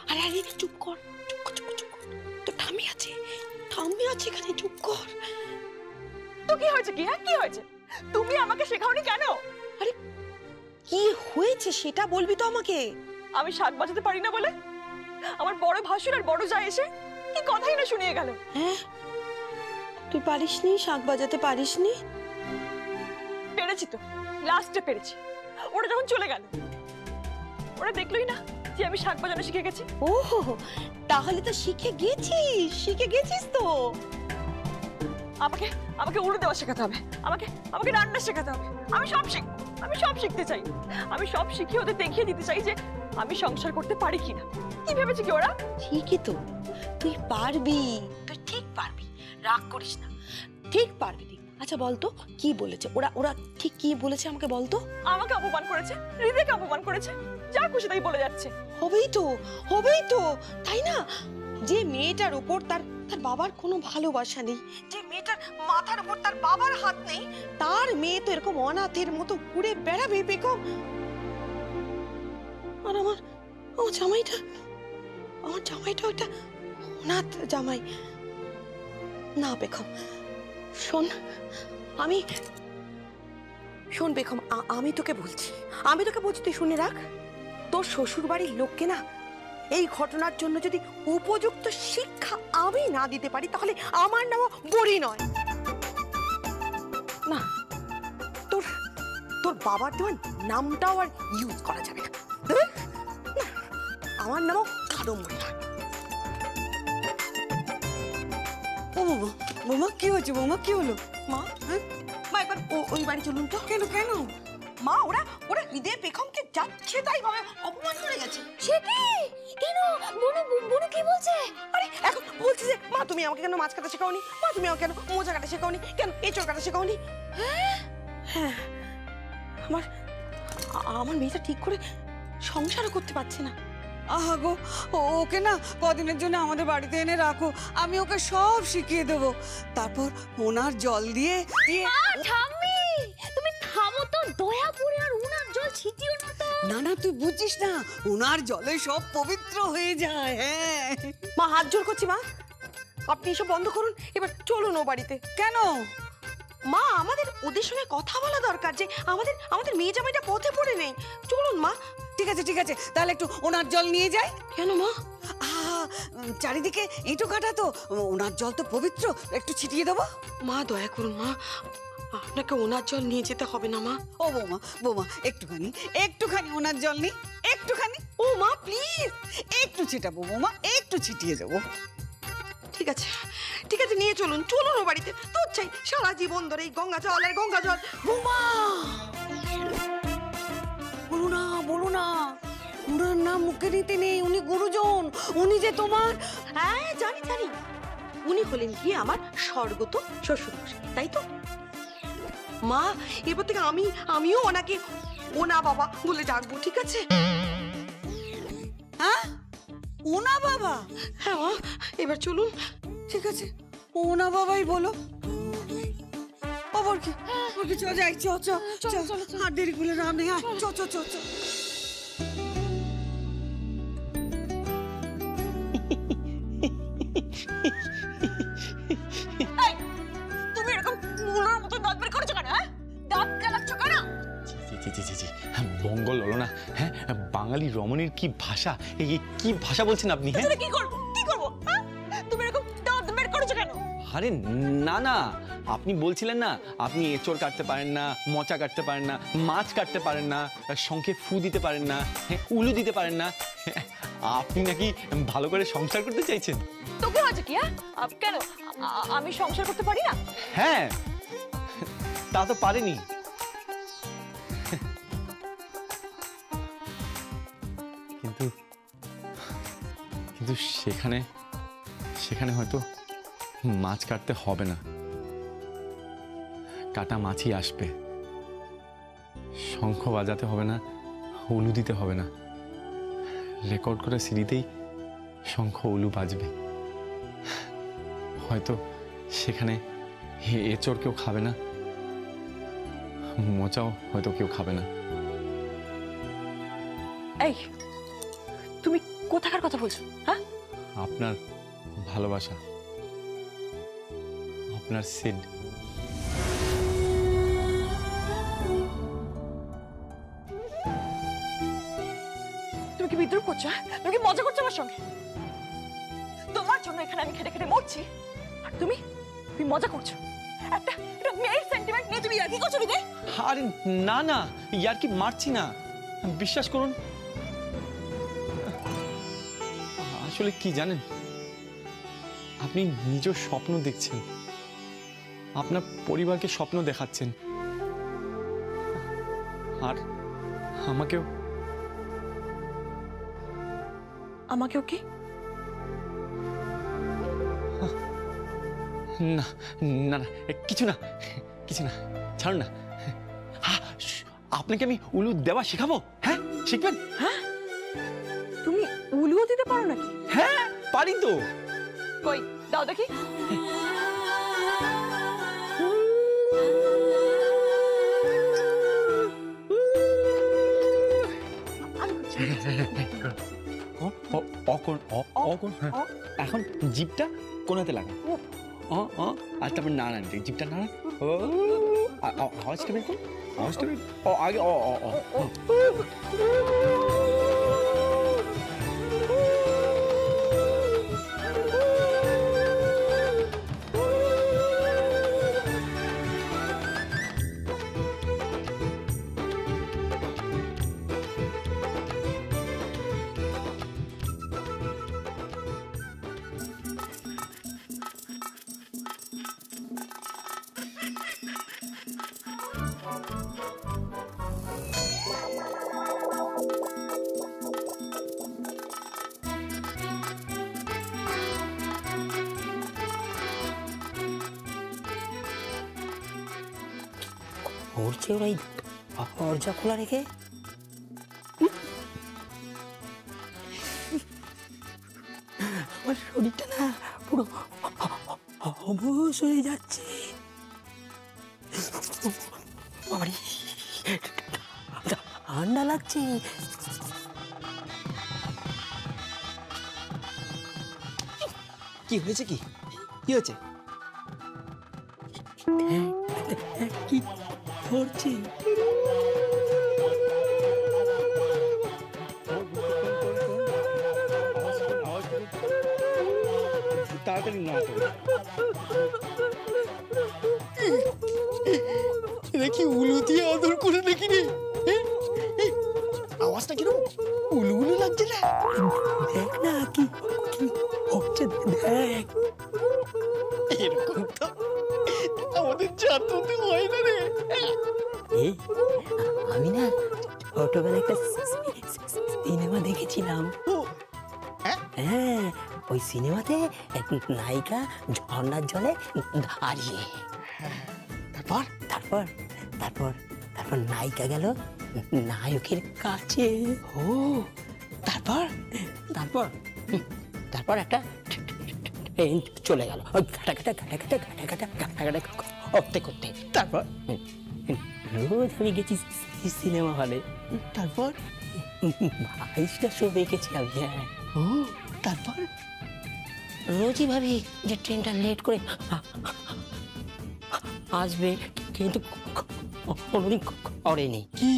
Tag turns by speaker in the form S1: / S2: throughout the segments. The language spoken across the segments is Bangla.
S1: আরে আরে চুপ কর, চুপ কর, চুপ কর, চুপ কর। তো ঠাম্মি আছে এখানে, চুপ কর।
S2: তো কি হয়েছে? কি হ্যাঁ কি হয়েছে? তুমি আমাকে শেখাওনি কেন?
S1: আরে কি হয়েছে সেটা বলবি তো আমাকে।
S2: আমি শাক বাজাতে পারি না বলে আমার বড় ভাসুর আর বড় যা এসে কি কথাই না শুনিয়ে গেল।
S1: হ্যাঁ তুই পারিসনি, শাক বাজাতে পারিসনি?
S2: পেরেছি তো, লাস্টে পেরেছি। ওরা যখন চলে গেল ওরা দেখলোই না যে আমি শাক বাজানো শিখে গেছি।
S1: ওহো, তাহলে তো শিখে গেছিস তো।
S2: আমাকে আমাকে উড়ে দেওয়া শেখাতে হবে, আমাকে রান্না শেখাতে হবে। আমি সব শিখতে চাই। আমি সব শিখে ওদের দেখিয়ে দিতে চাই যে আমি সংসার করতে পারি কিনা। কি ভেবেছে কি ওরা?
S1: ঠিকই তো, তুই পারবি, তুই ঠিক পারবি, রাগ করিস না, ঠিক পারবি তুই। আচ্ছা বলতো কি বলেছে ওরা ঠিক কি বলেছে আমাকে বলতো।
S2: আমাকে অপমান করেছে, হৃদয়কে অপমান করেছে, যা খুশি তাই বলে যাচ্ছে।
S1: হবেই তো, তাই না? যে মেয়েটার উপর তার বাবার কোনো ভালোবাসা নেই, যে মেয়েটার মাথার উপর তার বাবার হাত নেই, তার মেয়ে তো এরকম অনাথের মতো ঘুরে বেড়াবে বেগম। আর আমার জামাইটা একটা অনাথ জামাই না। বেগম শোন বেগম, আমি তোকে বলছি তুই শুনে রাখ। তোর শ্বশুর বাড়ির লোককে না এই ঘটনার জন্য যদি উপযুক্ত শিক্ষা আমি না দিতে পারি তাহলে আমার নাম বড়ি নয়। না, তোর বাবার দেওয়ার নামটাও আর ইউজ করা যাবে না। আমার নামও কাদম্বরী নয়। ও বৌমা কি হয়েছে? বৌমা কি হলো? মা একবার ওই বাড়ি চলুন তো। কেন মা? ওরা হৃদয় বেগমকে যাচ্ছে তাই ভাবে অপমান করে গেছে।
S3: সে কি? কেন? বনু কি বলছে?
S1: আরে এখন বলছি যে মা তুমি আমাকে কেন মাছ কাটা শেখাওনি, মা তুমি আমাকে কেন মোজা কাটা শেখাওনি, কেন এঁচড় কাটা শেখাওনি? হ্যাঁ আমার মেয়েটা ঠিক করে সংসারও করতে পারছে না।
S4: আহা গো, ওকে না কদিনের জন্য আমাদের বাড়িতে এনে রাখো, আমি ওকে সব শিখিয়ে দেবো। তারপর ওনার জল দিয়ে
S3: ঠাম্মি তুমি থামো তো, দয়া করে আর উনার জল ছিটিও না তো।
S4: না তুই বুঝিস না, ওনার জলে সব পবিত্র হয়ে যায়। হ্যাঁ
S1: মা হাত জোর করছি মা, আপনি এসব বন্ধ করুন, এবার চলুন ও বাড়িতে।
S4: কেন
S1: মা? আমাদের ওদের সঙ্গে কথা বলা দরকার যে আমাদের মেয়ে জামাইটা পথে পড়ে নেই। চলুন মা।
S4: ঠিক আছে তাহলে একটু ওনার জল নিয়ে যাই।
S1: কেন মা?
S4: চারিদিকে এঁটো কাটা তো, ওনার জল তো পবিত্র, একটু ছিটিয়ে দেবো।
S1: মা দয়া করুন মা, আপনাকে ওনার জল নিয়ে যেতে হবে না মা।
S4: ও বৌমা একটুখানি ওনার জল নি, একটুখানি।
S1: ও মা প্লিজ,
S4: একটু ছিটাবো বৌমা, একটু ছিটিয়ে দেবো।
S1: ঠিক আছে নিয়ে চলুন ও বাড়িতে। তোর চাই সারা জীবন ধরে এই গঙ্গা জল। বৌমা
S4: বলো না ওনার নাম মুখে নিতে নেই, উনি গুরুজন, উনি যে তোমার।
S1: হ্যাঁ জানি উনি হলেন কি আমার স্বর্গত শ্বশুর, তাই তো? মা এরপর থেকে আমিও ওনাকে ওনা বাবা বলে ডাকবো, ঠিক আছে?
S4: হ্যাঁ ওনা বাবা?
S1: হ্যাঁ মা এবার চলুন।
S4: ঠিক আছে ওনা বাবাই বলো। আবার কি চ যাই, চ আর দেরি করলে রাম নেই। চ
S2: তুমি এরকম মুলোর মতো দাঁত বের করেছো কেন? দাঁত কেলাচ্ছ কেন?
S5: জি বঙ্গ ললনা। হ্যাঁ বাঙালি রমণীর কি ভাষা, কি ভাষা বলছেন আপনি? হ্যাঁ
S2: কি করবো? তুমি এরকম দাঁত বের করেছো কেন?
S5: আরে না, আপনি বলছিলেন না আপনি এঁচড় কাটতে পারেন না, মোচা কাটতে পারেন না, মাছ কাটতে পারেন না, শঙ্খে ফু দিতে পারেন না, উলু দিতে পারেন না। আপনি নাকি ভালো করে সংসার করতে চাইছেন।
S2: তো কি হয়েছে কি? কেন আমি সংসার করতে পারি না?
S5: হ্যাঁ তা তো পারেনি, কিন্তু সেখানে হয়তো মাছ কাটতে হবে না, কাটা মাছই আসবে। শঙ্খ বাজাতে হবে না, উলু দিতে হবে না, রেকর্ড করে সিঁড়িতেই শঙ্খ উলু বাজবে। হয়তো সেখানে এঁচড় কেউ খাবে না, মোচাও হয়তো কেউ খাবে না।
S2: এই তুমি কোথাকার কথা বলছো? হ্যাঁ,
S5: আপনার ভালোবাসা, আপনার সিড।
S2: তুমি কি বিদ্রুপ করছো? তুমি কি মজা করছো আমার সঙ্গে? তোমার জন্য এখানে আমি খেটে খেটে মরছি, আর তুমি তুমি মজা করছো। একটা মেয়ের সেন্টিমেন্ট নিয়ে তুমি ইয়ার্কি করছো বিদে?
S5: আরে না না, ইয়ার কি মারছি না, বিশ্বাস করুন। আসলে কি জানেন, আপনি নিজের স্বপ্ন দেখছেন, আপনার পরিবারকে স্বপ্ন দেখাচ্ছেন, আর আমাকেও
S2: আমাকেও কি?
S5: না না না, কিছু না কিছু না, ছাড়ুন না। আপনাকে আমি উলু দেওয়া শেখাবো। হ্যাঁ, শিখবেন?
S2: হ্যাঁ, তুমি উলুও দিতে পারো নাকি?
S5: হ্যাঁ পারি তো।
S2: কই দাও দেখি।
S5: এখন জিভটা কোনাতে লাগা, আর তারপর নাড়ান, জিভটা নাড়ান, আওয়াজটা বের করুন, আওয়াজটা বের, আগে
S6: ঘুরছে ওরা এই দরজা খোলা রেখে। আমার শরীরটা না পুরো অবশ হয়ে যাচ্ছে। বাবারে, ঠান্ডা লাগছে।
S7: কি হয়েছে? কি কি হয়েছে?
S6: কি করছে?
S5: তাড়াতাড়ি না
S7: দেখি উলু দিয়ে আদর করে নাকি রে? আওয়াজটা কিরকম উলু উলু লাগছে না?
S6: দেখ না কি কি হচ্ছে, দেখ।
S7: এরকম তো আমাদের জাততে হয় না রে।
S6: এই আমি না ছোটবেলায় একটা সিনেমা দেখেছিলাম। হ্যাঁ, ওই সিনেমাতে এক নায়িকা ঝর্ণার জলে দাঁড়িয়ে, তারপর তারপর তারপর তারপর নায়িকা গেল নায়কের কাছে। ও তারপর তারপর তারপর একটা ট্রেন চলে গেল ঘাটা ঘাটা ঘাটা ঘাটা ঘাটা ঘাটা ঘাটা ঘাটা করতে করতে। তারপর রোজ আমি গেছি সিনেমা হলে। তারপর 22টা শো দেখেছি আমি। হ্যাঁ, ও তারপর রোজই ভাবি যে ট্রেনটা লেট করে আসবে, কিন্তু কোনোদিন করেনি। কি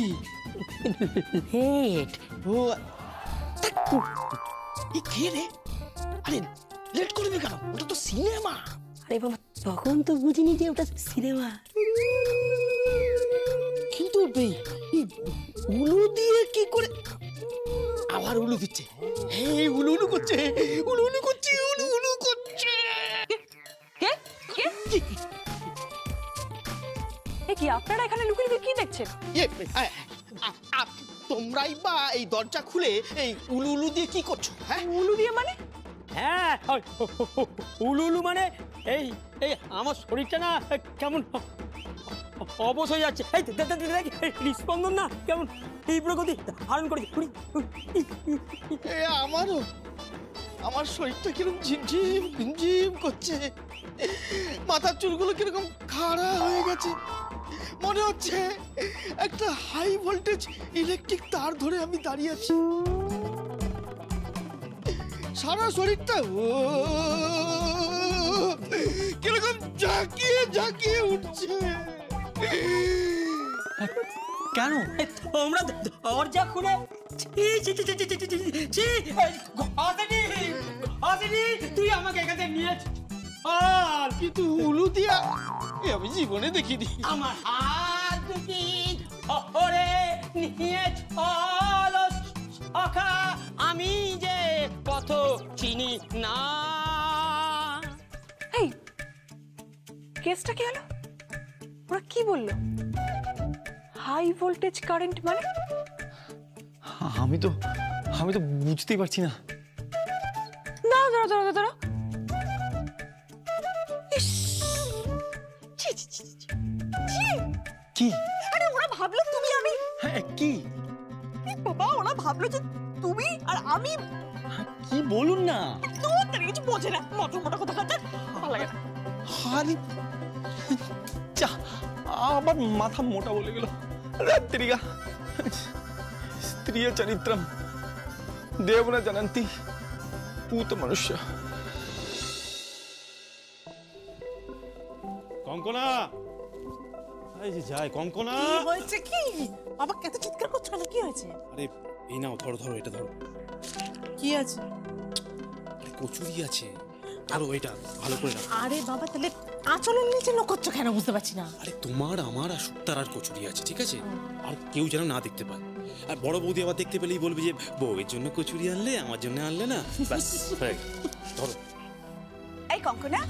S6: লেট?
S7: ও কে রে? আরে লেট করবি কেন? ওটা তো সিনেমা।
S6: আরে বাবা, তখন তো বুঝিনি যে ওটা সিনেমা।
S7: কিন্তু উলু দিয়ে কি করে আবার উলু দিচ্ছে? এই উলু উলু করছে, উলু উলু করছে, উলু উলু করছে।
S2: কে কে এ কি? আপনারা এখানে লুকিয়ে লুকিয়ে কি দেখছেন?
S7: তোমরাই বা এই দরজা খুলে এই উলু উলু দিয়ে কি করছো? হ্যাঁ,
S2: উলু দিয়ে মানে?
S6: হ্যাঁ, উলু উলু মানে এই এই আমার শরীরটা না কেমন অবশ হয়ে যাচ্ছে। এই দেখ, হৃদস্পন্দন না কেমন তীব্র গতি ধারণ করেছে।
S7: আমারও, আমার শরীরটা কিরকম ঝিমঝিম ঝিমঝিম করছে, মাথার চুলগুলো কিরকম খাড়া হয়ে গেছে, মনে হচ্ছে একটা হাই ভোল্টেজ ইলেকট্রিক তার ধরে আমি দাঁড়িয়ে আছি। সারা শরীরটা কিরকম ঝাঁকিয়ে ঝাঁকিয়ে উঠছে।
S5: কেন?
S6: তোমরা দরজা খুলে তুই আমাকে এখানে নিয়েছিস আর
S7: কিন্তু উলু দিয়া আমি জীবনে দেখিনি।
S6: আমার হাত দুটি ধরে নিয়ে চলো সখা, আমি যে পথ চিনি না।
S2: এই কেসটা কি হলো? ওরা কি বললো? হাই ভোল্টেজ কারেন্ট মানে?
S5: আমি তো বুঝতেই পারছি না।
S2: দাঁড়াও দাঁড়াও দাঁড়াও দাঁড়াও। ইস! ছি, ছি, ছি, ছি, ছি!
S5: কি?
S2: আরে ওরা ভাবলো তুমি আমি।
S5: হ্যাঁ, কি?
S2: এই বাবা, ওরা ভাবলো যে তুমি আর আমি।
S5: কি বলুন না।
S2: তোর কিছু বোঝে না, মোটা মোটা কথা কথা ভালো লাগে না।
S5: আরে যা, আবার মাথা মোটা বলে গেল। রাত্রিকা স্ত্রিয় চরিত্রম দেবনা জানান্তি পুত মনুষ্য।
S8: কঙ্কনা, এই যে যাই কঙ্কনা।
S9: হয়েছে কি? আবার কত চিৎকার করছো কেন? কি হয়েছে?
S8: আরে এই নাও, ধরো ধরো, এটা ধরো।
S9: কি আছে?
S8: আরে কচুরি আছে, ধরো এটা ভালো করে রাখো।
S9: আরে বাবা, তাহলে আঁচলের নিচে লুকোচ্ছ কেন? বুঝতে পারছি না।
S8: আরে তোমার আমার আর সুক্তার আর কচুরি আছে, ঠিক আছে? আর কেউ যেন না দেখতে পায়। আর বড় বৌদি আবার দেখতে পেলেই বলবে যে বউয়ের জন্য কচুরি আনলে, আমার জন্য আনলে না। ব্যাস হয়ে গেল। ধরো।
S2: এই কঙ্কনা,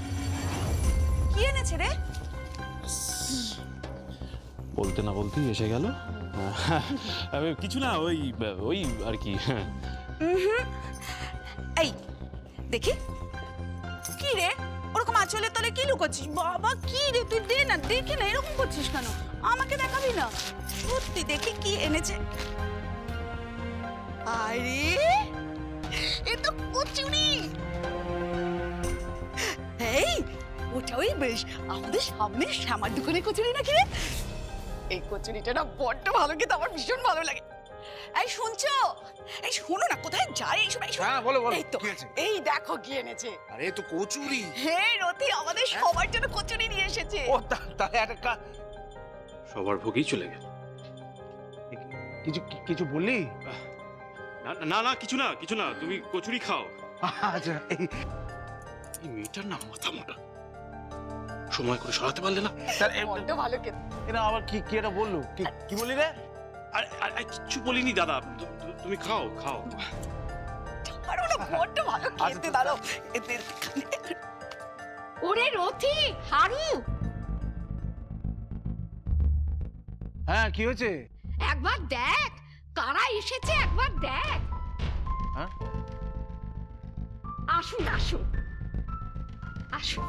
S2: কি এনেছে রে?
S8: বলতে না বলতেই এসে গেল। কিছু না, ওই ওই আর কি।
S2: এই দেখি, কি রে ওরকম আঁচলের তলে কি লুকোচ্ছিস? বাবা কি রে, তুই দে না, দেখি না, এরকম করছিস কেন? আমাকে দেখাবি না? সত্যি দেখি কি এনেছে। আরে এ তো কচুরি। এই ওটা ওই বেশ আমাদের সামনে শ্যামার দোকানে কচুরি নাকি রে? এই কচুরিটা না বড্ড ভালো, কিন্তু আমার ভীষণ ভালো লাগে। এই শুনছো? এই শোনো না, কোথায় যায় এইসব?
S7: হ্যাঁ বলো বলো,
S2: এই তো,
S7: কি হয়েছে?
S2: এই দেখো কি এনেছে।
S7: আরে তো কচুরি।
S2: হে রথি, আমাদের সবার জন্য কচুরি নিয়ে এসেছে।
S7: ও তাহলে একটা
S8: সবার ভোগেই চলে গেল।
S7: কিছু কিছু বললি?
S8: না না, কিছু না কিছু না, তুমি কচুরি খাও।
S7: আচ্ছা,
S8: এই মেয়েটার না মাথা মোটা, সময় করে সরাতে পারলে না।
S2: বড্ড ভালো খেতে।
S7: এরা আবার কি কি এটা বললো? কি বললি রে?
S8: আর কিচ্ছু বলিনি দাদা, তুমি খাও খাও।
S2: আর ওটা বড্ড ভালো খেতে। দাঁড়াও,
S3: ওরে রথি, হারু,
S7: হ্যাঁ কি হয়েছে?
S3: একবার দেখ কারা এসেছে, একবার দেখ।
S7: হ্যাঁ
S3: আসুন আসুন আসুন।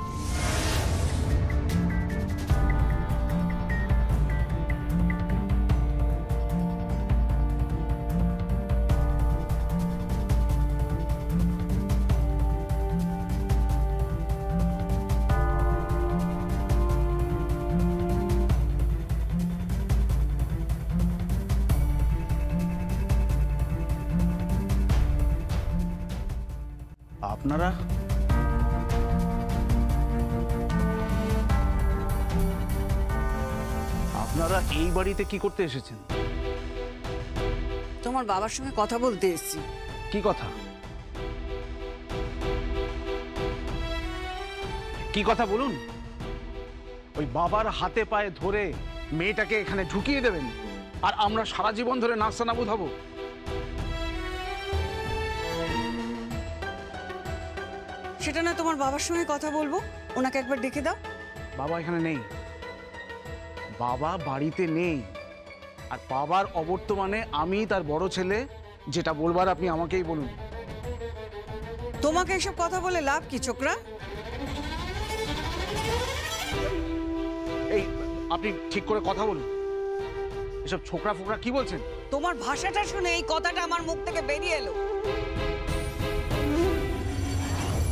S7: আপনারা এই বাড়িতে কি করতে এসেছেন?
S4: তোমার বাবার সঙ্গে কথা বলতে এসেছি।
S7: কি কথা? কি কথা বলুন। ওই বাবার হাতে পায়ে ধরে মেয়েটাকে এখানে ঢুকিয়ে দেবেন আর আমরা সারা জীবন ধরে নাস্তানাবুদ হব?
S4: সেটা না, তোমার বাবার সঙ্গে কথা বলবো, ওনাকে একবার ডেকে দাও।
S7: বাবা এখানে নেই, বাবা বাড়িতে নেই। আর বাবার অবর্তমানে আমি তার বড় ছেলে, যেটা বলবার আপনি আমাকেই বলুন।
S4: তোমাকে এসব কথা বলে লাভ কি ছোকরা?
S7: এই আপনি ঠিক করে কথা বলুন। এসব ছোকরা ফোকরা কি বলছেন?
S4: তোমার ভাষাটা শুনে এই কথাটা আমার মুখ থেকে বেরিয়ে এলো।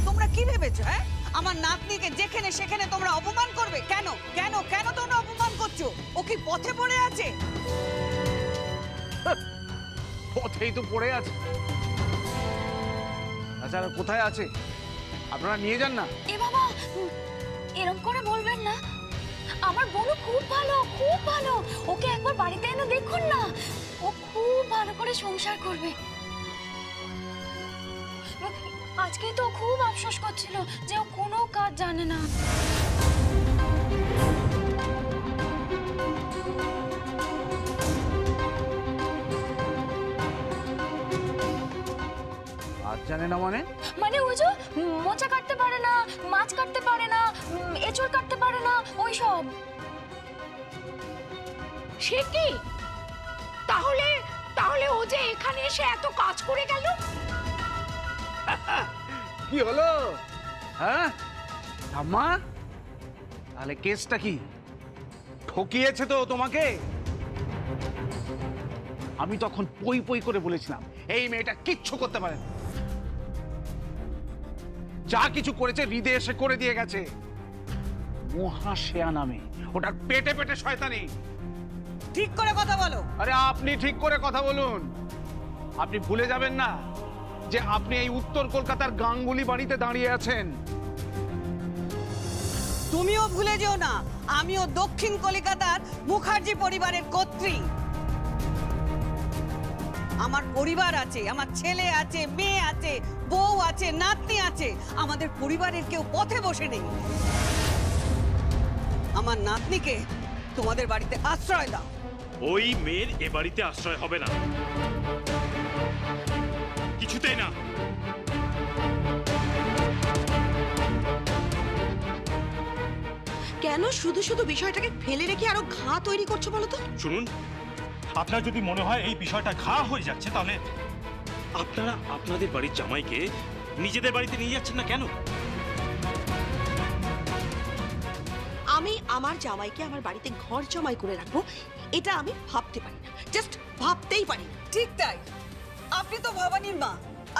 S4: তোমরা কি ভেবেছো? হ্যাঁ, আমার নাতনিকে যেখানে সেখানে তোমরা অপমান করবে? কেন কেন কেন তোমরা অপমান করছো? ও কি পথে পড়ে আছে?
S7: পথেই তো পড়ে আছে।
S10: তাছাড়া কোথায় আছে আপনারা নিয়ে যান না।
S3: এ বাবা, এরকম করে বলবেন না। আমার বোন খুব ভালো, খুব ভালো। ওকে একবার বাড়িতে এনে দেখুন না, ও খুব ভালো করে সংসার করবে। আজকে তো খুব আফসোস করছিল যে ও কোনো কাজ জানে না।
S10: আজ জানে না মানে?
S3: মানে ওই যে মোচা কাটতে পারে না, মাছ কাটতে পারে না, এঁচড় কাটতে পারে না, ওই সব।
S11: সে কি? তাহলে তাহলে ও যে এখানে এসে এত কাজ করে গেল?
S10: কি হলো? হ্যাঁ ঠাম্মা, তাহলে কেসটা কি? ঠকিয়েছে তো তোমাকে? আমি তখন পই পই করে বলেছিলাম এই মেয়েটা কিচ্ছু করতে পারে না। যা কিছু করেছে হৃদে এসে করে দিয়ে গেছে। মহাশেয়া নামে ওটার পেটে পেটে শয়তানি।
S4: ঠিক করে কথা বলো।
S10: আরে আপনি ঠিক করে কথা বলুন। আপনি ভুলে যাবেন না যে আপনি এই উত্তর কলকাতার গাঙ্গুলি বাড়িতে দাঁড়িয়ে আছেন।
S4: তুমিও ভুলে যেও না আমিও দক্ষিণ কলকাতার মুখার্জি পরিবারের কর্ত্রী। আমার পরিবার আছে, আমার ছেলে আছে, মেয়ে আছে, বউ আছে, নাতনি আছে। আমাদের পরিবারের কেউ পথে বসে নেই। আমার নাতনিকে তোমাদের বাড়িতে আশ্রয় দাও।
S8: ওই মেয়ের এ বাড়িতে আশ্রয় হবে না, কিছুতেই না।
S1: কেন শুধু শুধু বিষয়টাকে ফেলে রেখে আরো ঘা তৈরি করছো বলো তো?
S8: শুনুন, আপনার যদি মনে হয় এই বিষয়টা ঘা হয়ে যাচ্ছে, তাহলে আপনারা আপনাদের বাড়ির জামাইকে নিজেদের বাড়িতে নিয়ে যাচ্ছেন না কেন?
S1: আমি আমার জামাইকে আমার বাড়িতে ঘর জমাই করে রাখবো, এটা আমি ভাবতে পারি না, জাস্ট ভাবতেই পারি না।
S4: ঠিক তাই, আপনি তো ভবানীর মা,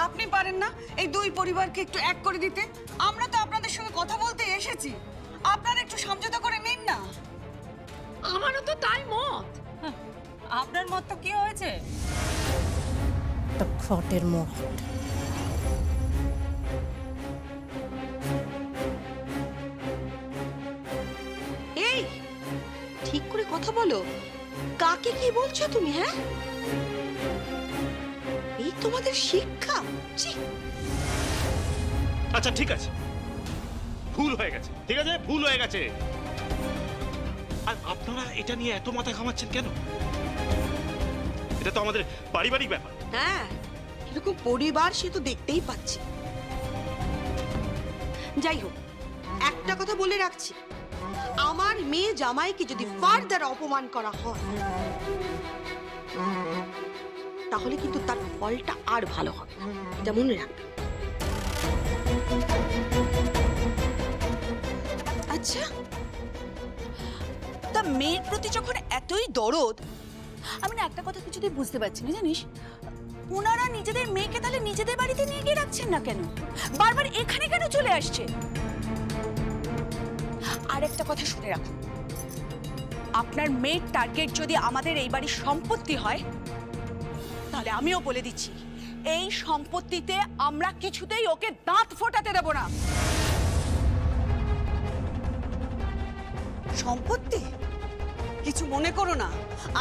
S4: আপনি পারেন না এই দুই পরিবারকে একটু এক করে দিতে? আমরা তো আপনাদের সঙ্গে কথা বলতে এসেছি, আপনারা একটু সমঝোতা করে নিন না।
S11: আমারও তো তাই মত।
S9: আপনার মত তো কি হয়েছে? খটের মত।
S1: এই ঠিক করে কথা বলো, কাকে কি বলছো তুমি? হ্যাঁ, এই তোমাদের শিক্ষা?
S8: আচ্ছা ঠিক আছে, ভুল হয়ে গেছে, ঠিক আছে, ভুল হয়ে গেছে। আর আপনারা এটা নিয়ে এত মাথা ঘামাচ্ছেন কেন? এটা তো আমাদের পারিবারিক ব্যাপার।
S1: হ্যাঁ, এরকম পরিবার সে তো দেখতেই পাচ্ছি। যাই হোক, একটা কথা বলে রাখছি, আমার মেয়ে জামাইকে যদি ফার্দার অপমান করা হয় তাহলে কিন্তু তার ফলটা আর ভালো হবে না, এটা মনে রাখবে।
S4: আচ্ছা, তা মেয়ের প্রতি যখন এতই দরদ, আমি না একটা কথা কিছুতেই বুঝতে পারছি না, জানিস? ওনারা নিজেদের মেয়েকে তাহলে নিজেদের বাড়িতে নিয়ে গিয়ে রাখছেন না কেন? বারবার এখানে কেন চলে আসছে? আর একটা কথা শুনে রাখুন, আপনার মেয়ের টার্গেট যদি আমাদের এই বাড়ির সম্পত্তি হয়, তাহলে আমিও বলে দিচ্ছি এই সম্পত্তিতে আমরা কিছুতেই ওকে দাঁত ফোটাতে দেব না। সম্পত্তি কিছু মনে করো না,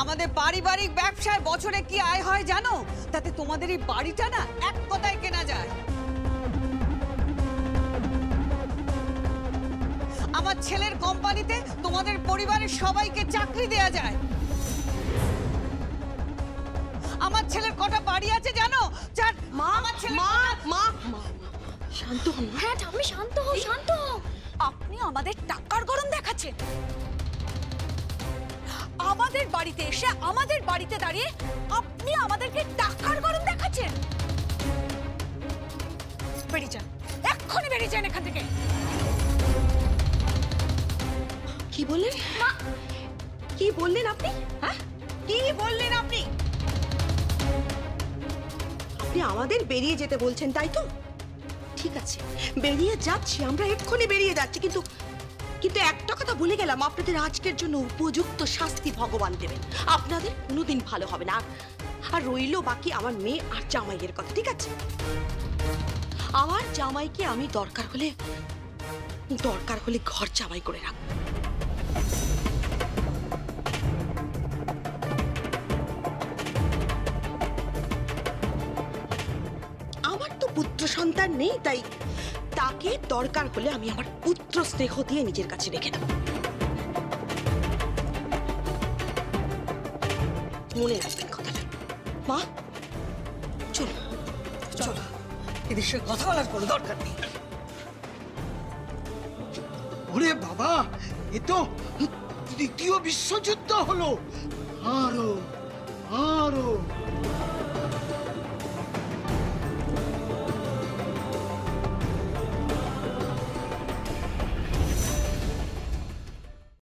S4: আমাদের পারিবারিক ব্যবসায় বছরে কি আয় হয় জানো? তাতে তোমাদের এই বাড়িটা না এক কথায় কেনা যায়। আমার ছেলের কোম্পানিতে তোমাদের পরিবারের সবাইকে চাকরি দেয়া যায়। আমার ছেলের কটা বাড়ি আছে জানো?
S1: মা, আমার ছেলে মা শান্ত হন।
S3: হ্যাঁ ঠাম্মি, শান্ত হও, শান্ত হও।
S4: আপনি আমাদের টাকার গরম দেখাচ্ছেন। আমাদের বাড়িতে এসে আমাদের বাড়িতে দাঁড়িয়ে আপনি আমাদেরকে টাকার গরম দেখাচ্ছেন। বেরিয়ে যান, এক্ষুনি বেরিয়ে যান এখান থেকে।
S1: কি বললেন? কি বললেন আপনি? হ্যাঁ, কি বললেন আপনি? আপনি আমাদের বেরিয়ে যেতে বলছেন, তাই তো? ঠিক আছে, বেরিয়ে যাচ্ছি, আমরা এক্ষুনি বেরিয়ে যাচ্ছি, কিন্তু কিন্তু একটা কথা ভুলে গেলাম, আপনাদের আজকের জন্য উপযুক্ত শাস্তি ভগবান দেবেন। আপনাদের কোনোদিন ভালো হবে না। আর রইল বাকি আমার মেয়ে আর জামাইয়ের কথা, ঠিক আছে? আমার জামাইকে আমি দরকার হলে ঘর জামাই করে রাখবো। আমার তো পুত্র সন্তান নেই, তাই তাকে দরকার হলে আমি আমার পুত্র স্নেহ দিয়ে নিজের কাছে রেখে দেব। মনে রাখবেন কথাটা। মা চলো চলো,
S7: এদের সঙ্গে কথা বলার কোনো দরকার নেই। ওরে বাবা, এ তো দ্বিতীয় বিশ্বযুদ্ধ হলো। আরো আরো